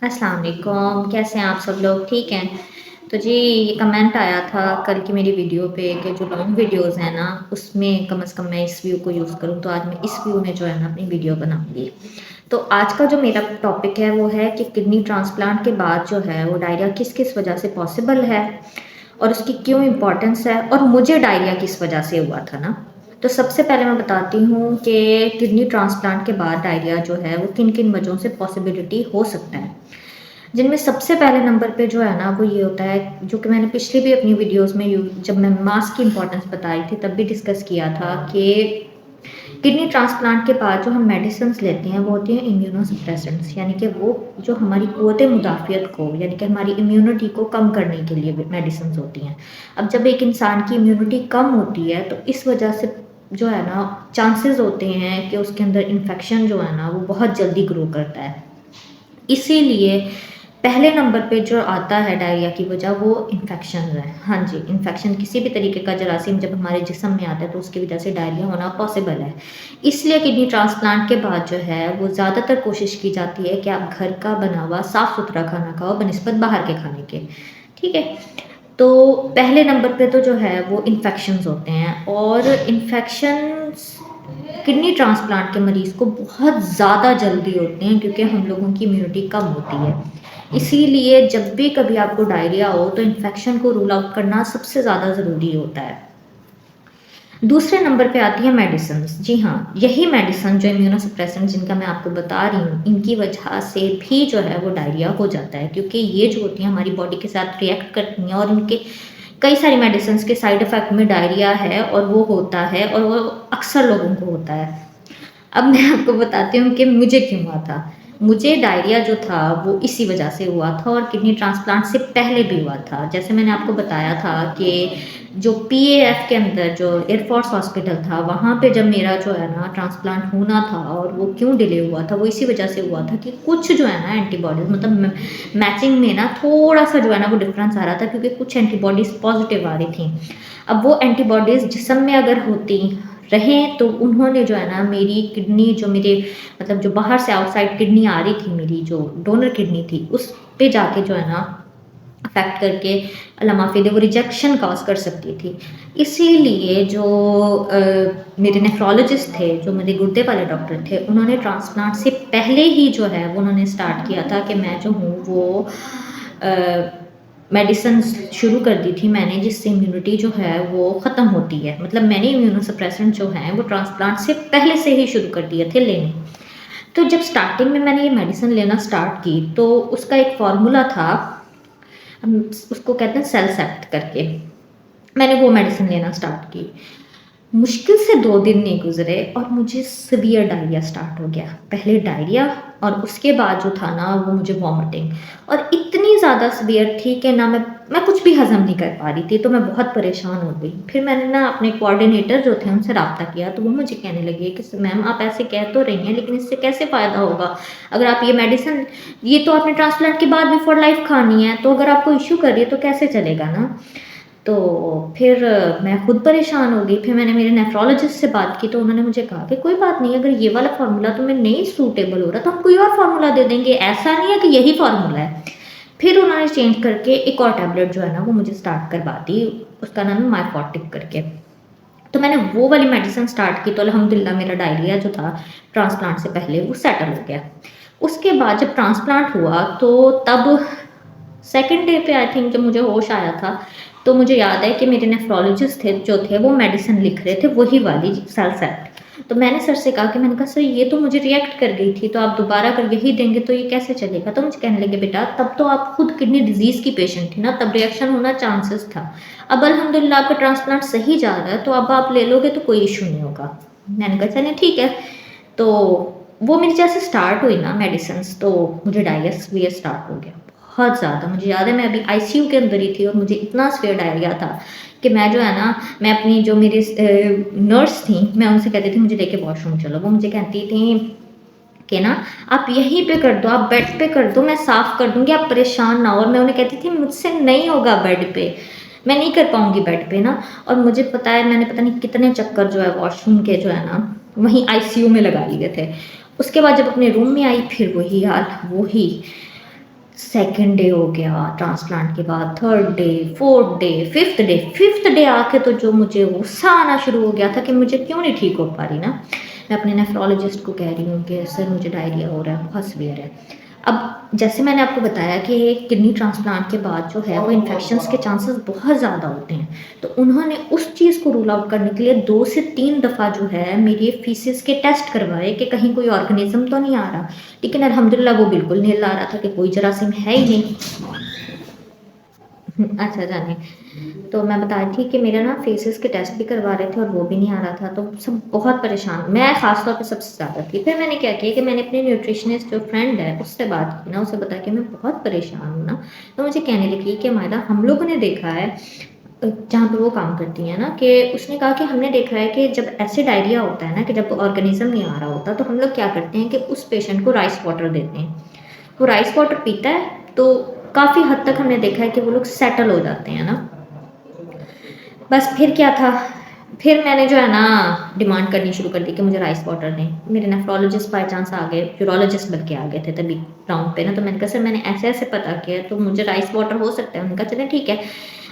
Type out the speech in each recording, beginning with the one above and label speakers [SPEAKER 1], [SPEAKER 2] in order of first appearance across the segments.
[SPEAKER 1] अस्सलाम वालेकुम, कैसे हैं आप सब लोग? ठीक हैं? तो जी ये कमेंट आया था कल की मेरी वीडियो पे कि जो लॉन्ग वीडियोज़ हैं ना, उसमें कम से कम मैं इस व्यू को यूज़ करूँ, तो आज मैं इस व्यू में जो है ना अपनी वीडियो बनाऊँगी। तो आज का जो मेरा टॉपिक है वो है कि किडनी ट्रांसप्लांट के बाद जो है वो डायरिया किस-किस वजह से पॉसिबल है और उसकी क्यों इम्पोर्टेंस है और मुझे डायरिया किस वजह से हुआ था ना। तो सबसे पहले मैं बताती हूँ कि किडनी ट्रांसप्लांट के बाद डायरिया जो है वो किन-किन वजहों से पॉसिबिलिटी हो सकता है। जिनमें सबसे पहले नंबर पे जो है ना वो ये होता है, जो कि मैंने पिछली भी अपनी वीडियोस में जब मैं मास्क की इंपॉर्टेंस बताई थी तब भी डिस्कस किया था कि किडनी ट्रांसप्लांट के बाद जो हम मेडिसिन लेते हैं वो होती हैं इम्यूनोसप्रेसेंट्स, यानी कि वो जो हमारी क़ुव्वत मुदाफ़ियत को यानी कि हमारी इम्यूनिटी को कम करने के लिए मेडिसिन होती हैं। अब जब एक इंसान की इम्यूनिटी कम होती है तो इस वजह से जो है ना चांसेस होते हैं कि उसके अंदर इन्फेक्शन जो है ना वो बहुत जल्दी ग्रो करता है। इसीलिए पहले नंबर पे जो आता है डायरिया की वजह वो इन्फेक्शन है। हाँ जी, इन्फेक्शन किसी भी तरीके का जरासीम जब हमारे जिस्म में आता है तो उसकी वजह से डायरिया होना पॉसिबल है। इसलिए किडनी ट्रांसप्लांट के बाद जो है वो ज़्यादातर कोशिश की जाती है कि आप घर का बना हुआ साफ़-सुथरा खाना खाओ बनिस्बत बाहर के खाने के। ठीक है? तो पहले नंबर पे तो जो है वो इन्फेक्शंस होते हैं और इन्फेक्शंस किडनी ट्रांसप्लांट के मरीज़ को बहुत ज़्यादा जल्दी होते हैं क्योंकि हम लोगों की इम्यूनिटी कम होती है। इसीलिए जब भी कभी आपको डायरिया हो तो इन्फेक्शन को रूल आउट करना सबसे ज़्यादा ज़रूरी होता है। दूसरे नंबर पे आती है मेडिसिन्स। जी हाँ, यही मेडिसिन जो इम्यूनोसप्रेसेंट जिनका मैं आपको बता रही हूँ, इनकी वजह से भी जो है वो डायरिया हो जाता है क्योंकि ये जो होती हैं हमारी बॉडी के साथ रिएक्ट करती हैं और इनके कई सारी मेडिसिन्स के साइड इफ़ेक्ट में डायरिया है और वो होता है और वो अक्सर लोगों को होता है। अब मैं आपको बताती हूँ कि मुझे क्यों हुआ था। मुझे डायरिया जो था वो इसी वजह से हुआ था और किडनी ट्रांसप्लांट से पहले भी हुआ था। जैसे मैंने आपको बताया था कि जो पीएएफ के अंदर जो एयरफोर्स हॉस्पिटल था, वहाँ पे जब मेरा जो है ना ट्रांसप्लांट होना था और वो क्यों डिले हुआ था, वो इसी वजह से हुआ था कि कुछ जो है ना एंटीबॉडीज़ मतलब मैचिंग में ना थोड़ा-सा जो है ना वो डिफ़रेंस आ रहा था क्योंकि कुछ एंटीबॉडीज़ पॉज़िटिव आ रही थी। अब वो एंटीबॉडीज़ जिस्म में अगर होती रहें तो उन्होंने जो है ना मेरी किडनी जो मेरे मतलब जो बाहर से आउटसाइड किडनी आ रही थी, मेरी जो डोनर किडनी थी उस पे जाके जो है ना अफेक्ट करके अल्लाह माफ़ी दे वो रिजेक्शन कॉज कर सकती थी। इसीलिए जो मेरे नेफ्रोलॉजिस्ट थे, जो मेरे गुर्दे वाले डॉक्टर थे, उन्होंने ट्रांसप्लांट से पहले ही जो है वो उन्होंने स्टार्ट किया था कि मैं जो हूँ वो मेडिसिन शुरू कर दी थी मैंने जिससे इम्यूनिटी जो है वो ख़त्म होती है। मतलब मैंने इम्यूनोसप्रेसेंट जो हैं वो ट्रांसप्लांट से पहले से ही शुरू कर दिए थे लेने। तो जब स्टार्टिंग में मैंने ये मेडिसिन लेना स्टार्ट की तो उसका एक फ़ॉर्मूला था, उसको कहते हैं सेलसेप्ट करके। मैंने वो मेडिसिन लेना स्टार्ट की। मुश्किल से 2 दिन नहीं गुज़रे और मुझे सीवियर डायरिया स्टार्ट हो गया। पहले डायरिया और उसके बाद जो था ना वो मुझे वॉमिटिंग और इतनी ज़्यादा सीवियर थी कि ना मैं कुछ भी हज़म नहीं कर पा रही थी, तो मैं बहुत परेशान हो गई। फिर मैंने ना अपने कोऑर्डिनेटर जो थे उनसे राब्ता किया तो वो मुझे कहने लगे कि मैम आप ऐसे कह तो रही हैं लेकिन इससे कैसे फ़ायदा होगा? अगर आप ये मेडिसिन ये तो आपने ट्रांसप्लांट के बाद भी फॉर लाइफ़ खानी है, तो अगर आपको इश्यू कर रही है तो कैसे चलेगा ना? तो फिर मैं खुद परेशान हो गई। फिर मैंने मेरे नेफ्रोलॉजिस्ट से बात की तो उन्होंने मुझे कहा कि कोई बात नहीं, अगर ये वाला फ़ॉर्मूला तुम्हें नहीं सूटेबल हो रहा तो हम कोई और फ़ॉर्मूला दे देंगे, ऐसा नहीं है कि यही फ़ॉर्मूला है। फिर उन्होंने चेंज करके एक और टैबलेट जो है ना वो मुझे स्टार्ट करवा दी, उसका नाम है मायफॉर्टिक करके। तो मैंने वो वाली मेडिसिन स्टार्ट की तो अल्हम्दुलिल्लाह मेरा डायरिया जो था ट्रांसप्लांट से पहले वो सेटल हो गया। उसके बाद जब ट्रांसप्लांट हुआ तो तब सेकंड डे पे आई थिंक जब मुझे होश आया था, तो मुझे याद है कि मेरे नेफ्रोलॉजिस्ट थे जो थे वो मेडिसिन लिख रहे थे वही वाली सेलसेट। तो मैंने सर से कहा कि मैंने कहा सर ये तो मुझे रिएक्ट कर गई थी, तो आप दोबारा अगर यही देंगे तो ये कैसे चलेगा? तो मुझे कहने लगे बेटा तब तो आप खुद किडनी डिज़ीज़ की पेशेंट थी ना, तब रिएक्शन होना चांसेस था। अब अल्हम्दुलिल्लाह आपका ट्रांसप्लांट सही जा रहा है तो अब आप ले लोगे तो कोई इश्यू नहीं होगा। मैंने कहा चलिए ठीक है। तो वो मेरी जैसे स्टार्ट हुई ना मेडिसिन्स तो मुझे डायरिया सीवियर स्टार्ट हो गया। बहुत ज़्यादा मुझे याद है मैं अभी आईसीयू के अंदर ही थी और मुझे इतना सीवियर डायरिया था कि मैं जो है ना मैं अपनी जो मेरी नर्स थी मैं उनसे कहती थी मुझे लेके वॉशरूम चलो। वो मुझे कहती थी कि ना आप यहीं पे कर दो, आप बेड पे कर दो, मैं साफ़ कर दूँगी, आप परेशान ना हो। और मैं उन्हें कहती थी मुझसे नहीं होगा बेड पे, मैं नहीं कर पाऊँगी बेड पे ना। और मुझे पता है मैंने पता नहीं कितने चक्कर जो है वॉशरूम के जो है ना वहीं आईसीयू में लगा लिए थे। उसके बाद जब अपने रूम में आई फिर वही हाल, वही। सेकंड डे हो गया ट्रांसप्लांट के बाद, third day, fourth day, fifth day आके तो जो मुझे गुस्सा आना शुरू हो गया था कि मुझे क्यों नहीं ठीक हो पा रही ना। मैं अपने नेफ्रोलॉजिस्ट को कह रही हूँ कि सर मुझे डायरिया हो रहा है, बहुत सीवियर है। अब जैसे मैंने आपको बताया कि किडनी ट्रांसप्लांट के बाद जो है वो इन्फेक्शंस के चांसेस बहुत ज़्यादा होते हैं, तो उन्होंने उस चीज़ को रूल आउट करने के लिए 2 से 3 दफ़ा जो है मेरी फीसिस के टेस्ट करवाए कि कहीं कोई ऑर्गेनिज्म तो नहीं आ रहा। लेकिन अल्हम्दुलिल्लाह वो बिल्कुल नहीं ला रहा था कि कोई जरासीम है ही नहीं। अच्छा जाने। तो मैं बता रही थी कि मेरा ना फेसेस के टेस्ट भी करवा रहे थे और वो भी नहीं आ रहा था, तो सब बहुत परेशान, मैं ख़ास तौर पे सबसे ज़्यादा थी। फिर मैंने क्या किया कि मैंने अपनी न्यूट्रिशनिस्ट जो फ्रेंड है उससे बात की ना, उसे बताया कि मैं बहुत परेशान हूँ ना। तो मुझे कहने लगी कि मायदा हम लोगों ने देखा है जहाँ पे वो काम करती हैं ना, कि उसने कहा कि हमने देखा है कि जब ऐसे डायरिया होता है ना, कि जब ऑर्गेनिज्म नहीं आ रहा होता, तो हम लोग क्या करते हैं कि उस पेशेंट को राइस वाटर देते हैं। वो राइस वाटर पीता है तो काफ़ी हद तक हमने देखा है कि वो लोग सेटल हो जाते हैं ना। बस फिर क्या था, फिर मैंने जो है ना डिमांड करनी शुरू कर दी कि मुझे राइस वाटर दें। मेरे नेफ्रोलॉजिस्ट बाय चांस आ गए, यूरोलॉजिस्ट बल्कि आ गए थे तभी राउंड पे ना, तो मैंने कहा सर मैंने ऐसे-ऐसे पता किया तो मुझे राइस वाटर हो सकता है? उन्होंने कहा चलें ठीक है।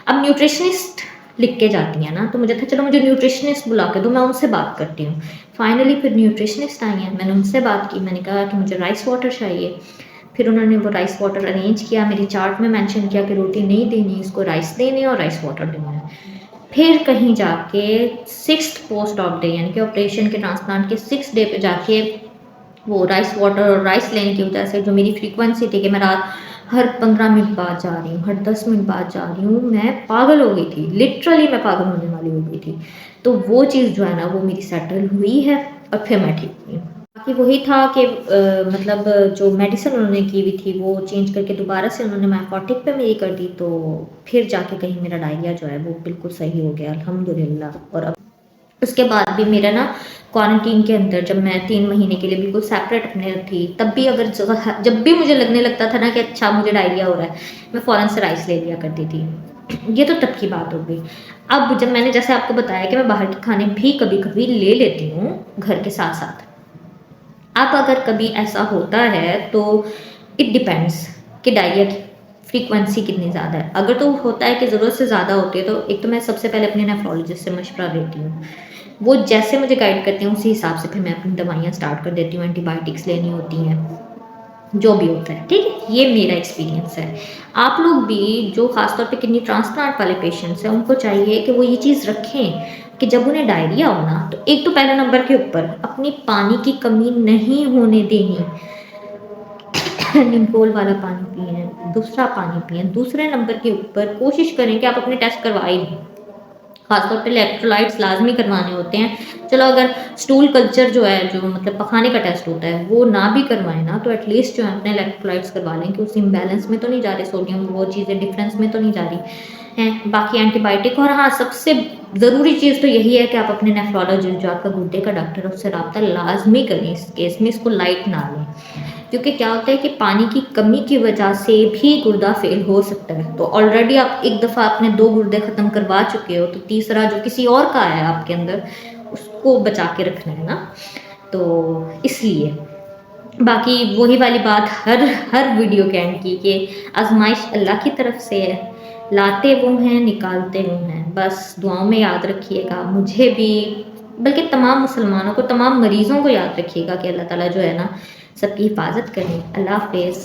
[SPEAKER 1] अब न्यूट्रिशनिस्ट लिख के जाती हैं ना, तो मुझे था चलो मुझे न्यूट्रिशनिस्ट बुला के दो, मैं उनसे बात करती हूँ। फाइनली फिर न्यूट्रिशनिस्ट आई हैं, मैंने उनसे बात की, मैंने कहा कि मुझे राइस वाटर चाहिए। फिर उन्होंने वो राइस वाटर अरेंज किया, मेरी चार्ट में मेंशन किया कि रोटी नहीं देनी, इसको राइस देने और राइस वाटर देना है। फिर कहीं जाके 6th पोस्ट ऑफ डे यानी कि ऑपरेशन के ट्रांसप्लांट के 6th डे पे जाके वो राइस वाटर और राइस लेने की वजह से जो मेरी फ्रीक्वेंसी थी कि मैं रात हर 15 मिनट बाद जा रही हूँ, हर 10 मिनट बाद जा रही हूँ, मैं पागल हो गई थी, लिटरली मैं पागल होने वाली हो गई थी। तो वो चीज़ जो है ना वो मेरी सेटल हुई है और फिर मैं ठीक हुई। बाकी वही था कि मतलब जो मेडिसिन उन्होंने की हुई थी वो चेंज करके दोबारा से उन्होंने माइफॉटिक पे मेरी कर दी, तो फिर जाके कहीं मेरा डायरिया जो है वो बिल्कुल सही हो गया अल्हम्दुलिल्लाह। और अब उसके बाद भी मेरा ना क्वारंटीन के अंदर जब मैं 3 महीने के लिए बिल्कुल सेपरेट अपने थी, तब भी अगर जब भी मुझे लगने लगता था ना कि अच्छा मुझे डायरिया हो रहा है, मैं फ़ौरन से राइस ले लिया करती थी। ये तो तब की बात हो गई। अब जब मैंने जैसे आपको बताया कि मैं बाहर के खाने भी कभी-कभी ले लेती हूँ घर के साथ-साथ। अब अगर कभी ऐसा होता है तो इट डिपेंड्स कि डायरिया की फ्रीक्वेंसी कितनी ज़्यादा है। अगर तो होता है कि ज़रूरत से ज़्यादा होती है तो एक तो मैं सबसे पहले अपने नेफ्रोलॉजिस्ट से मशवरा लेती हूँ। वो जैसे मुझे गाइड करते हैं उसी हिसाब से फिर मैं अपनी दवाइयाँ स्टार्ट कर देती हूँ, एंटीबायोटिक्स लेनी होती हैं, जो भी होता है, ठीक है? ये मेरा एक्सपीरियंस है। आप लोग भी जो ख़ास तौर पे किडनी ट्रांसप्लांट वाले पेशेंट्स हैं उनको चाहिए कि वो ये चीज़ रखें कि जब उन्हें डायरिया हो ना, तो एक तो पहले नंबर के ऊपर अपनी पानी की कमी नहीं होने देनी। निम्पोल वाला पानी पिएँ, दूसरा पानी पिएँ। दूसरे नंबर के ऊपर कोशिश करें कि आप अपने टेस्ट करवा ही लें। ख़ासतौर पे इलेक्ट्रोलाइट्स लाज़मी करवाने होते हैं। चलो अगर स्टूल कल्चर जो है, जो मतलब पखाने का टेस्ट होता है, वो ना भी करवाएँ ना, तो एटलीस्ट जो है अपने इलेक्ट्रोलाइट्स करवा लें कि उस इम्बैलेंस में तो नहीं जा रहे सोडियम, वो चीज़ें डिफ़रेंस में तो नहीं जा रही हैं। बाकी एंटीबायोटिक, और हाँ, सबसे ज़रूरी चीज़ तो यही है कि आप अपने नेफ्रोलॉजिस्ट जो आपका गुर्दे का डॉक्टर है उससे राब्ता लाज़मी करें इस केस में, इसको लाइट ना लें। क्योंकि क्या होता है कि पानी की कमी की वजह से भी गुर्दा फेल हो सकता है। तो ऑलरेडी आप एक दफ़ा अपने 2 गुर्दे ख़त्म करवा चुके हो, तो तीसरा जो किसी और का है आपके अंदर, उसको बचा के रखना है ना। तो इसलिए बाकी वही वाली बात हर हर वीडियो के एंड की कि आज़माइश अल्लाह की तरफ से है, लाते वो हैं, निकालते वो हैं। बस दुआओं में याद रखिएगा, मुझे भी बल्कि तमाम मुसलमानों को, तमाम मरीज़ों को याद रखिएगा कि अल्लाह ताला जो है ना सबकी हिफाज़त करें। अल्लाह हाफ़िज़।